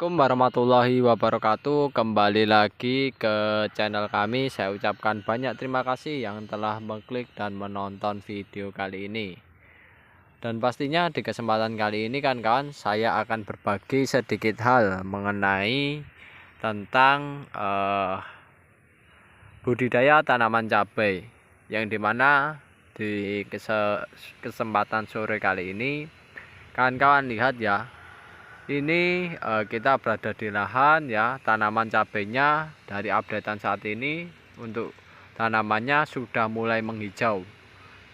Assalamualaikum warahmatullahi wabarakatuh. Kembali lagi ke channel kami. Saya ucapkan banyak terima kasih yang telah mengklik dan menonton video kali ini. Dan pastinya di kesempatan kali ini kan kawan, saya akan berbagi sedikit hal mengenai tentang budidaya tanaman cabai, yang dimana di kesempatan sore kali ini kawan-kawan lihat ya, ini kita berada di lahan ya, tanaman cabenya dari updatean saat ini untuk tanamannya sudah mulai menghijau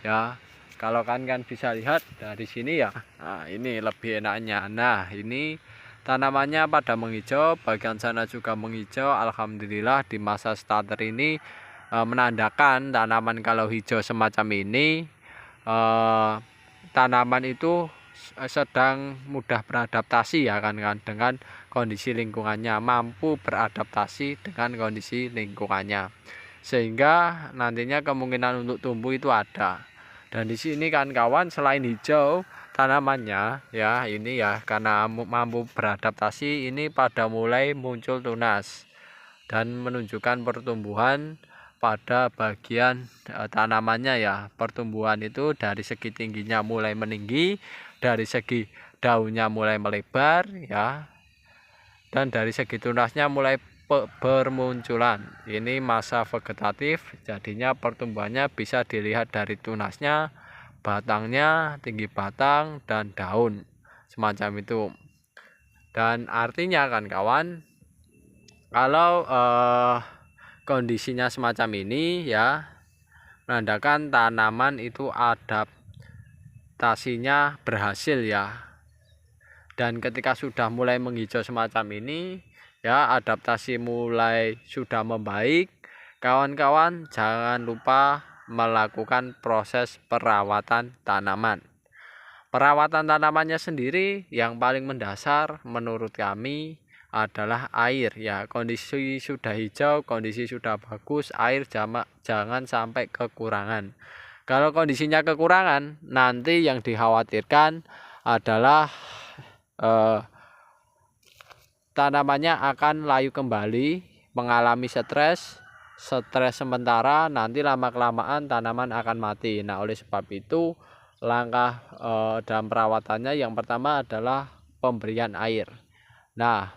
ya. Kalau kan bisa lihat dari sini ya, nah ini lebih enaknya. Nah ini tanamannya pada menghijau, bagian sana juga menghijau. Alhamdulillah di masa starter ini menandakan tanaman kalau hijau semacam ini, tanaman itu sedang mudah beradaptasi ya kan dengan kondisi lingkungannya, mampu beradaptasi dengan kondisi lingkungannya, sehingga nantinya kemungkinan untuk tumbuh itu ada. Dan di sini kan kawan, selain hijau tanamannya ya, ini ya karena mampu beradaptasi, ini pada mulai muncul tunas dan menunjukkan pertumbuhan pada bagian tanamannya ya. Pertumbuhan itu dari segi tingginya mulai meninggi, dari segi daunnya mulai melebar ya, dan dari segi tunasnya mulai bermunculan. Ini masa vegetatif, jadinya pertumbuhannya bisa dilihat dari tunasnya, batangnya, tinggi batang, dan daun semacam itu. Dan artinya kan kawan, kalau kondisinya semacam ini ya, menandakan tanaman itu adaptasinya berhasil ya. Dan ketika sudah mulai menghijau semacam ini ya, adaptasi mulai sudah membaik, kawan-kawan jangan lupa melakukan proses perawatan tanaman. Perawatan tanamannya sendiri yang paling mendasar menurut kami adalah air ya. Kondisi sudah hijau, kondisi sudah bagus, air jangan sampai kekurangan. Kalau kondisinya kekurangan, nanti yang dikhawatirkan adalah tanamannya akan layu kembali, mengalami stres sementara, nanti lama-kelamaan tanaman akan mati. Nah oleh sebab itu langkah dalam perawatannya yang pertama adalah pemberian air. Nah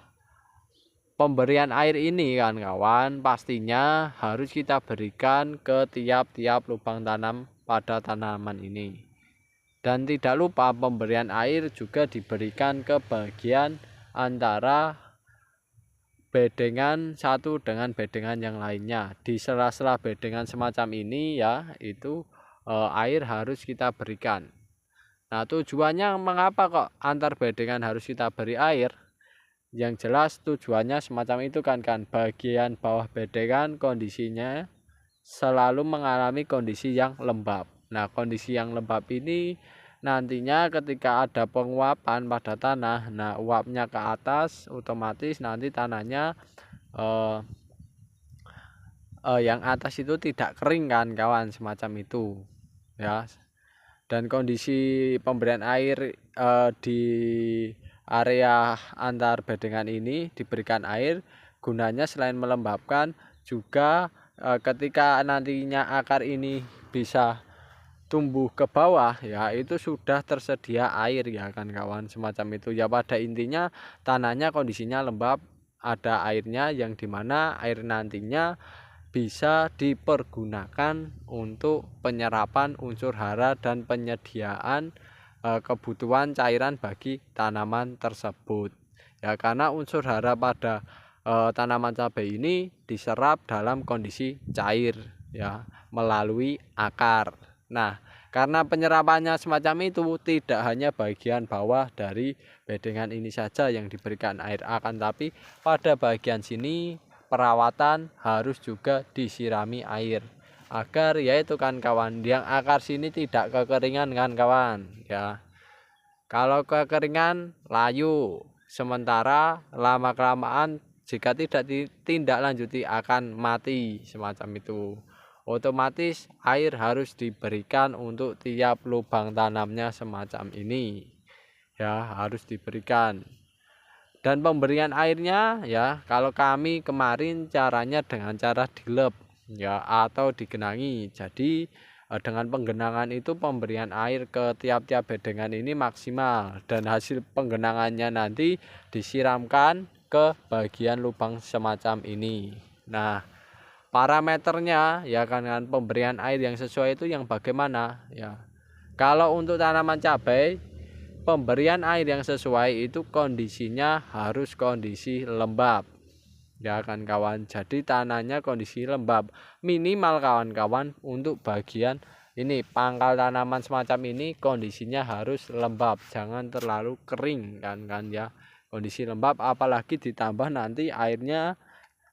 pemberian air ini kan kawan, pastinya harus kita berikan ke tiap-tiap lubang tanam pada tanaman ini. Dan tidak lupa pemberian air juga diberikan ke bagian antara bedengan satu dengan bedengan yang lainnya. Di sela-sela bedengan semacam ini ya, itu air harus kita berikan. Nah tujuannya mengapa kok antar bedengan harus kita beri air? Yang jelas tujuannya semacam itu kan bagian bawah bedengan kondisinya selalu mengalami kondisi yang lembab. Nah kondisi yang lembab ini nantinya ketika ada penguapan pada tanah, nah uapnya ke atas, otomatis nanti tanahnya yang atas itu tidak kering kan kawan, semacam itu ya. Dan kondisi pemberian air di area antar bedengan ini diberikan air gunanya selain melembabkan juga ketika nantinya akar ini bisa tumbuh ke bawah ya, itu sudah tersedia air ya kan kawan, semacam itu ya. Pada intinya tanahnya kondisinya lembab, ada airnya, yang dimana air nantinya bisa dipergunakan untuk penyerapan unsur hara dan penyediaan kebutuhan cairan bagi tanaman tersebut ya, karena unsur hara pada tanaman cabai ini diserap dalam kondisi cair ya, melalui akar. Nah karena penyerapannya semacam itu, tidak hanya bagian bawah dari bedengan ini saja yang diberikan air, akan tapi pada bagian sini perawatan harus juga disirami air, agar yaitu kan kawan, yang akar sini tidak kekeringan kan kawan ya. Kalau kekeringan layu, sementara lama kelamaan jika tidak ditindaklanjuti akan mati semacam itu. Otomatis air harus diberikan untuk tiap lubang tanamnya semacam ini ya, harus diberikan. Dan pemberian airnya ya, kalau kami kemarin caranya dengan cara dilep ya atau digenangi. Jadi dengan penggenangan itu pemberian air ke tiap-tiap bedengan ini maksimal, dan hasil penggenangannya nanti disiramkan ke bagian lubang semacam ini. Nah, parameternya ya kan, pemberian air yang sesuai itu yang bagaimana ya. Kalau untuk tanaman cabai, pemberian air yang sesuai itu kondisinya harus kondisi lembab ya kan kawan. Jadi tanahnya kondisi lembab minimal kawan-kawan. Untuk bagian ini pangkal tanaman semacam ini kondisinya harus lembab, jangan terlalu kering kan ya. Kondisi lembab, apalagi ditambah nanti airnya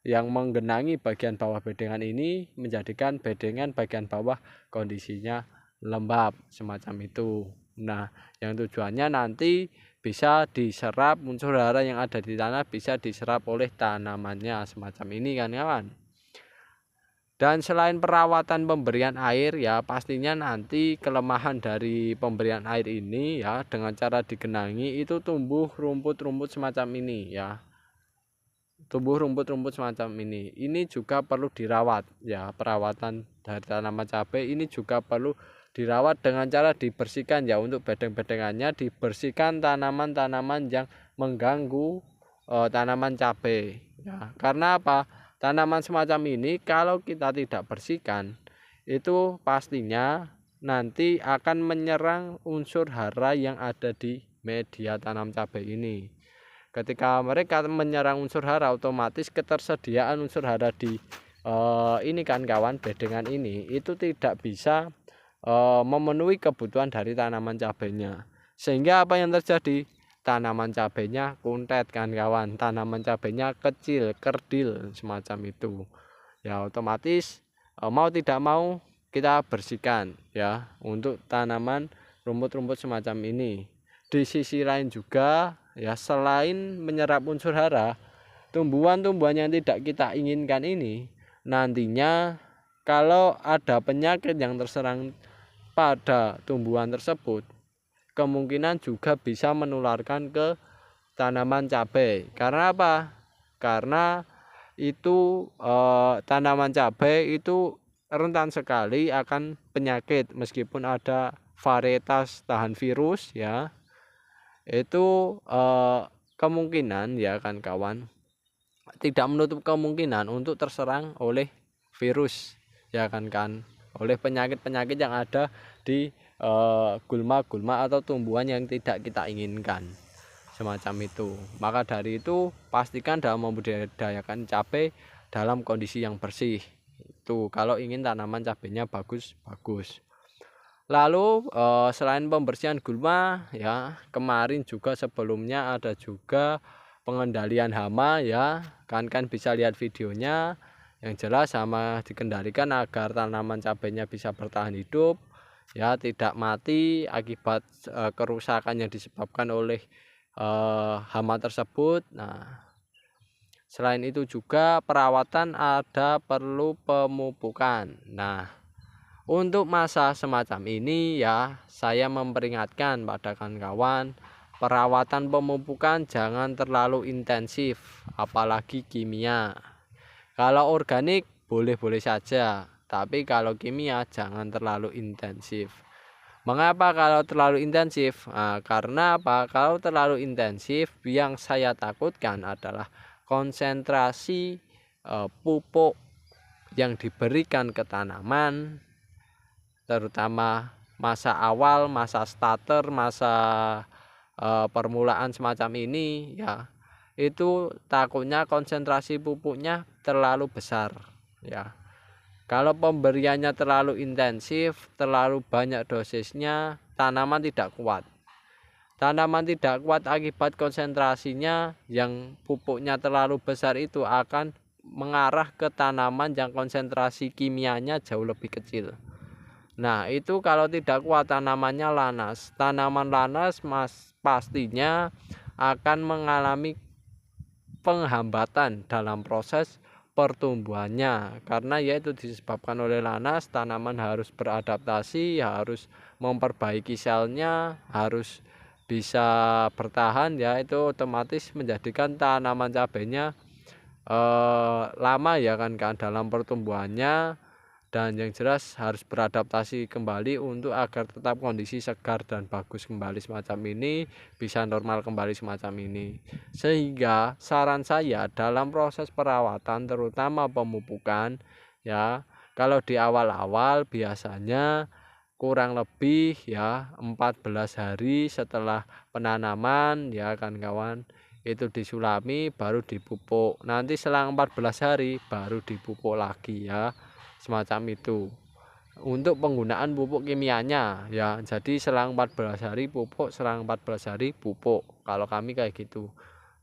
yang menggenangi bagian bawah bedengan ini menjadikan bedengan bagian bawah kondisinya lembab semacam itu. Nah, yang tujuannya nanti bisa diserap unsur hara yang ada di tanah, bisa diserap oleh tanamannya semacam ini kan kawan. Dan selain perawatan pemberian air ya, pastinya nanti kelemahan dari pemberian air ini ya, dengan cara digenangi itu tumbuh rumput-rumput semacam ini ya. Tumbuh rumput-rumput semacam ini juga perlu dirawat ya. Perawatan dari tanaman cabai ini juga perlu dirawat dengan cara dibersihkan ya. Untuk bedeng-bedengannya dibersihkan tanaman-tanaman yang mengganggu tanaman cabai ya. Karena apa? Tanaman semacam ini kalau kita tidak bersihkan itu pastinya nanti akan menyerang unsur hara yang ada di media tanam cabai ini. Ketika mereka menyerang unsur hara, otomatis ketersediaan unsur hara di ini kan kawan, bedengan ini itu tidak bisa memenuhi kebutuhan dari tanaman cabainya. Sehingga apa yang terjadi? Tanaman cabainya kuntet kan kawan, tanaman cabainya kecil, kerdil semacam itu. Ya otomatis mau tidak mau kita bersihkan ya untuk tanaman rumput-rumput semacam ini. Di sisi lain juga ya, selain menyerap unsur hara, tumbuhan-tumbuhan yang tidak kita inginkan ini nantinya kalau ada penyakit yang terserang pada tumbuhan tersebut, kemungkinan juga bisa menularkan ke tanaman cabai. Karena apa? Karena itu tanaman cabai itu rentan sekali akan penyakit, meskipun ada varietas tahan virus ya. Itu kemungkinan ya kan kawan, tidak menutup kemungkinan untuk terserang oleh virus ya kan oleh penyakit-penyakit yang ada di gulma-gulma atau tumbuhan yang tidak kita inginkan semacam itu. Maka dari itu pastikan dalam membudidayakan cabai dalam kondisi yang bersih itu kalau ingin tanaman cabainya bagus. Lalu selain pembersihan gulma ya, kemarin juga sebelumnya ada juga pengendalian hama ya. Kan bisa lihat videonya. Yang jelas hama dikendalikan agar tanaman cabainya bisa bertahan hidup ya, tidak mati akibat kerusakan yang disebabkan oleh hama tersebut. Nah, selain itu juga perawatan ada perlu pemupukan. Nah, untuk masa semacam ini ya, saya memperingatkan pada kawan-kawan, perawatan pemupukan jangan terlalu intensif, apalagi kimia. Kalau organik boleh-boleh saja, tapi kalau kimia jangan terlalu intensif. Mengapa kalau terlalu intensif? Nah, karena apa? Kalau terlalu intensif, yang saya takutkan adalah konsentrasi pupuk yang diberikan ke tanaman, terutama masa awal, masa starter, masa permulaan semacam ini ya, itu takutnya konsentrasi pupuknya terlalu besar ya. Kalau pemberiannya terlalu intensif, terlalu banyak dosisnya, tanaman tidak kuat. Tanaman tidak kuat akibat konsentrasinya yang pupuknya terlalu besar itu akan mengarah ke tanaman yang konsentrasi kimianya jauh lebih kecil. Nah, itu kalau tidak kuat tanamannya lanas. Tanaman lanas pastinya akan mengalami penghambatan dalam proses pertumbuhannya, karena yaitu disebabkan oleh lanas. Tanaman harus beradaptasi, harus memperbaiki selnya, harus bisa bertahan ya, itu otomatis menjadikan tanaman cabenya lama ya kan dalam pertumbuhannya, dan yang jelas harus beradaptasi kembali untuk agar tetap kondisi segar dan bagus kembali semacam ini, bisa normal kembali semacam ini. Sehingga saran saya dalam proses perawatan terutama pemupukan ya, kalau di awal-awal biasanya kurang lebih ya 14 hari setelah penanaman ya kan kawan, itu disulami baru dipupuk. Nanti selang 14 hari baru dipupuk lagi ya, semacam itu. Untuk penggunaan pupuk kimianya ya, jadi selang 14 hari pupuk, selang 14 hari pupuk, kalau kami kayak gitu.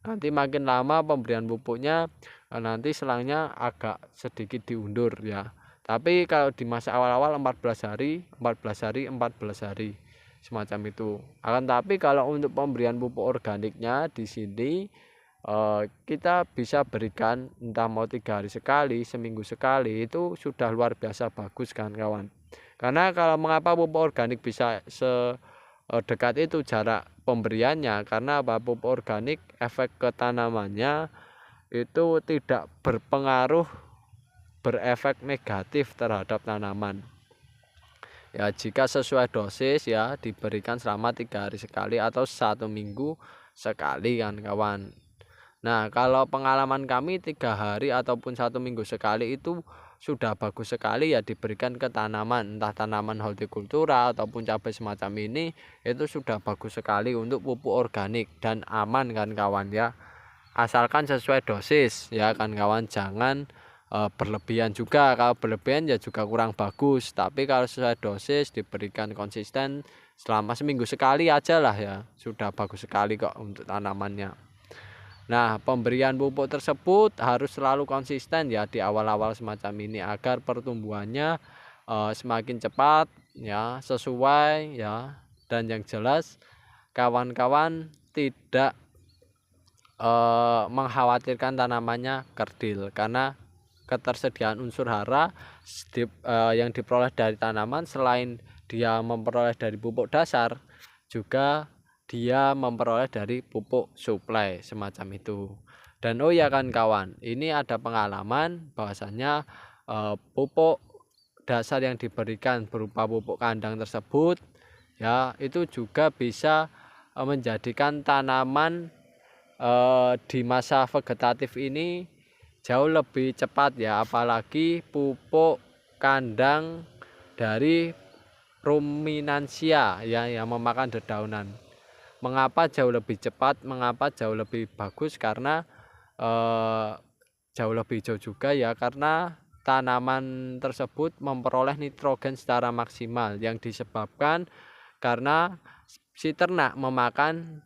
Nanti makin lama pemberian pupuknya nanti selangnya agak sedikit diundur ya, tapi kalau di masa awal-awal 14 hari 14 hari 14 hari semacam itu. Akan tapi kalau untuk pemberian pupuk organiknya di sini kita bisa berikan entah mau 3 hari sekali, seminggu sekali, itu sudah luar biasa bagus kan kawan. Karena kalau mengapa pupuk organik bisa sedekat itu jarak pemberiannya, karena apa, pupuk organik efek ke tanamannya itu tidak berpengaruh berefek negatif terhadap tanaman. Ya jika sesuai dosis ya diberikan selama 3 hari sekali atau 1 minggu sekali kan kawan. Nah kalau pengalaman kami 3 hari ataupun 1 minggu sekali itu sudah bagus sekali ya diberikan ke tanaman, entah tanaman hortikultura ataupun cabai semacam ini, itu sudah bagus sekali untuk pupuk organik dan aman kan kawan ya, asalkan sesuai dosis ya kan kawan, jangan berlebihan juga. Kalau berlebihan ya juga kurang bagus, tapi kalau sesuai dosis diberikan konsisten selama seminggu sekali aja lah ya, sudah bagus sekali kok untuk tanamannya. Nah pemberian pupuk tersebut harus selalu konsisten ya di awal-awal semacam ini agar pertumbuhannya semakin cepat ya, sesuai ya, dan yang jelas kawan-kawan tidak mengkhawatirkan tanamannya kerdil, karena ketersediaan unsur hara yang diperoleh dari tanaman selain dia memperoleh dari pupuk dasar, juga dia memperoleh dari pupuk suplai semacam itu. Dan oh ya kan kawan, ini ada pengalaman bahwasanya pupuk dasar yang diberikan berupa pupuk kandang tersebut ya, itu juga bisa menjadikan tanaman di masa vegetatif ini jauh lebih cepat ya, apalagi pupuk kandang dari ruminansia ya yang memakan dedaunan. Mengapa jauh lebih cepat, mengapa jauh lebih bagus? Karena jauh lebih hijau juga ya, karena tanaman tersebut memperoleh nitrogen secara maksimal yang disebabkan karena si ternak memakan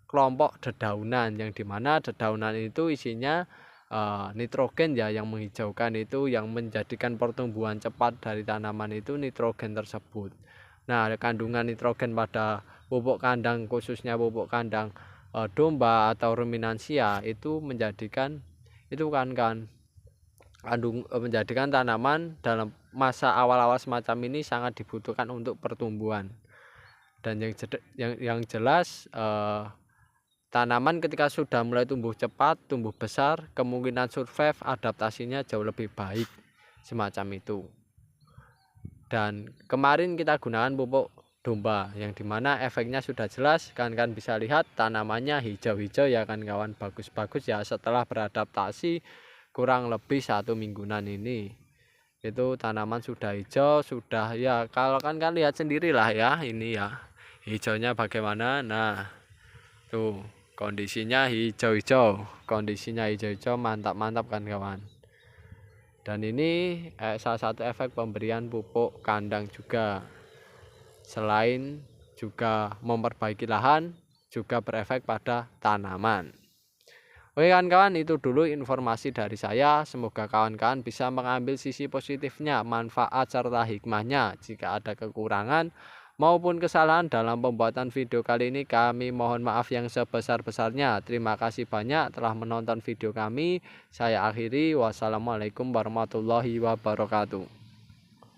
kelompok dedaunan, yang dimana dedaunan itu isinya nitrogen ya, yang menghijaukan itu, yang menjadikan pertumbuhan cepat dari tanaman itu nitrogen tersebut. Nah kandungan nitrogen pada pupuk kandang, khususnya pupuk kandang domba atau ruminansia, itu menjadikan menjadikan tanaman dalam masa awal-awal semacam ini sangat dibutuhkan untuk pertumbuhan. Dan yang jelas tanaman ketika sudah mulai tumbuh cepat, tumbuh besar, kemungkinan survive adaptasinya jauh lebih baik semacam itu. Dan kemarin kita gunakan pupuk domba, yang dimana efeknya sudah jelas kan bisa lihat tanamannya hijau-hijau ya kan kawan, bagus-bagus ya. Setelah beradaptasi kurang lebih 1 mingguan ini, itu tanaman sudah hijau, sudah ya, kalau kan lihat sendirilah ya, ini ya hijaunya bagaimana. Nah tuh kondisinya hijau-hijau, mantap-mantap kan kawan. Dan ini salah satu efek pemberian pupuk kandang juga, selain juga memperbaiki lahan, juga berefek pada tanaman. Oke kawan-kawan, itu dulu informasi dari saya. Semoga kawan-kawan bisa mengambil sisi positifnya, manfaat serta hikmahnya. Jika ada kekurangan maupun kesalahan dalam pembuatan video kali ini, kami mohon maaf yang sebesar-besarnya. Terima kasih banyak telah menonton video kami. Saya akhiri, wassalamualaikum warahmatullahi wabarakatuh.